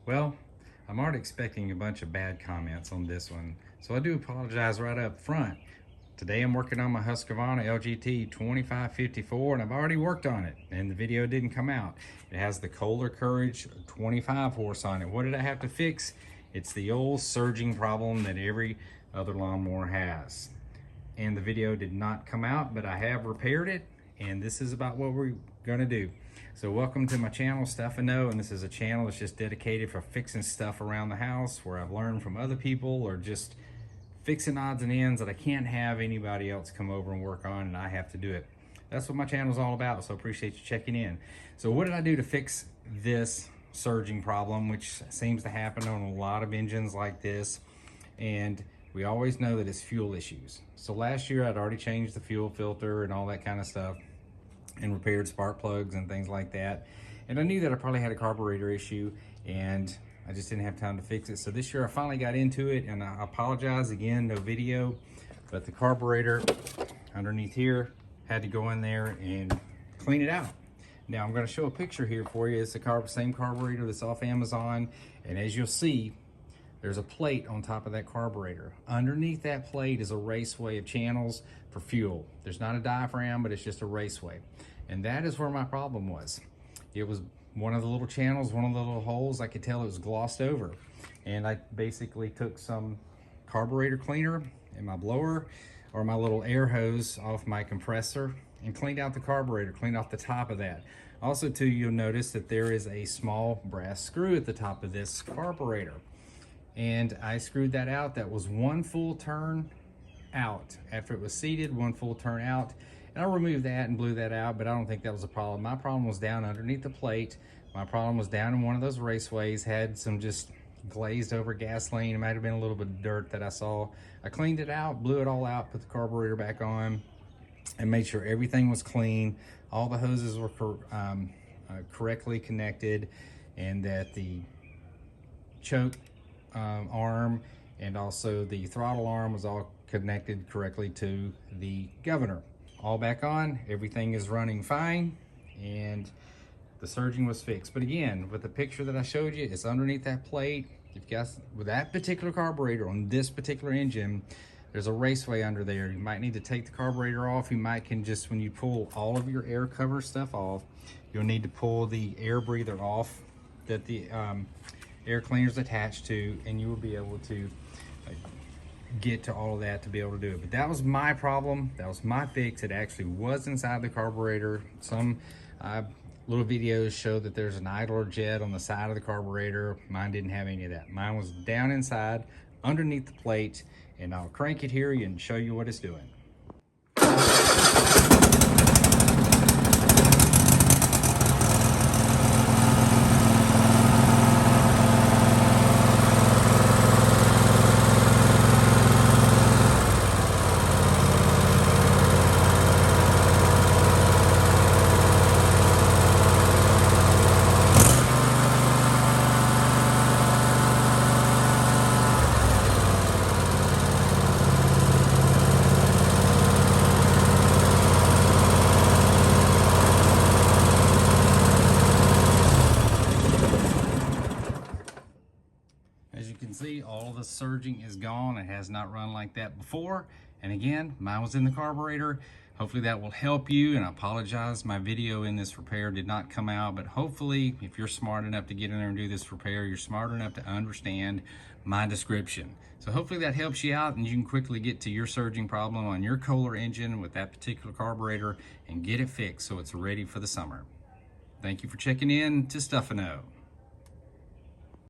Well, I'm already expecting a bunch of bad comments on this one, so I do apologize right up front. Today I'm working on my Husqvarna LGT2554 and I've already worked on it and the video didn't come out. It has the KOHLER Courage 25 horse on it. What did I have to fix? It's the old surging problem that every other lawnmower has. And the video did not come out, but I have repaired it, and this is about what we're gonna do. So welcome to my channel, Stuff I Know, and this is a channel that's just dedicated for fixing stuff around the house where I've learned from other people, or just fixing odds and ends that I can't have anybody else come over and work on, and I have to do it. That's what my channel is all about, so I appreciate you checking in. So what did I do to fix this surging problem, which seems to happen on a lot of engines like this? And we always know that it's fuel issues. So last year I'd already changed the fuel filter and all that kind of stuff, and repaired spark plugs and things like that. And I knew that I probably had a carburetor issue, and I just didn't have time to fix it. So this year I finally got into it, and I apologize again, no video, but the carburetor underneath here had to go in there and clean it out. Now I'm gonna show a picture here for you. It's the same carburetor that's off Amazon, and as you'll see, there's a plate on top of that carburetor. Underneath that plate is a raceway of channels for fuel. There's not a diaphragm, but it's just a raceway. And that is where my problem was. It was one of the little channels, one of the little holes. I could tell it was glossed over. And I basically took some carburetor cleaner and my blower, or my little air hose, off my compressor and cleaned out the carburetor, cleaned off the top of that. Also too, you'll notice that there is a small brass screw at the top of this carburetor. And I screwed that out. That was one full turn out. After it was seated, one full turn out. And I removed that and blew that out, but I don't think that was a problem. My problem was down underneath the plate. My problem was down in one of those raceways, had some just glazed over gasoline. It might have been a little bit of dirt that I saw. I cleaned it out, blew it all out, put the carburetor back on, and made sure everything was clean. All the hoses were correctly connected, and that the choke arm and also the throttle arm was all connected correctly to the governor. All back on, everything is running fine, and the surging was fixed. But again, with the picture that I showed you, it's underneath that plate. If you guys, with that particular carburetor on this particular engine, there's a raceway under there. You might need to take the carburetor off. You might can just, when you pull all of your air cover stuff off, you'll need to pull the air breather off that the air cleaner is attached to, and you will be able to get to all of that to be able to do it. But that was my problem. That was my fix. It actually was inside the carburetor. Some little videos show that there's an idler jet on the side of the carburetor. Mine didn't have any of that. Mine was down inside underneath the plate, and I'll crank it here and show you what it's doing. As you can see, all the surging is gone. It has not run like that before. And again, mine was in the carburetor. Hopefully that will help you, and I apologize, my video in this repair did not come out, but hopefully if you're smart enough to get in there and do this repair, you're smart enough to understand my description. So hopefully that helps you out, and you can quickly get to your surging problem on your KOHLER engine with that particular carburetor and get it fixed so it's ready for the summer. Thank you for checking in to Stuff I Know.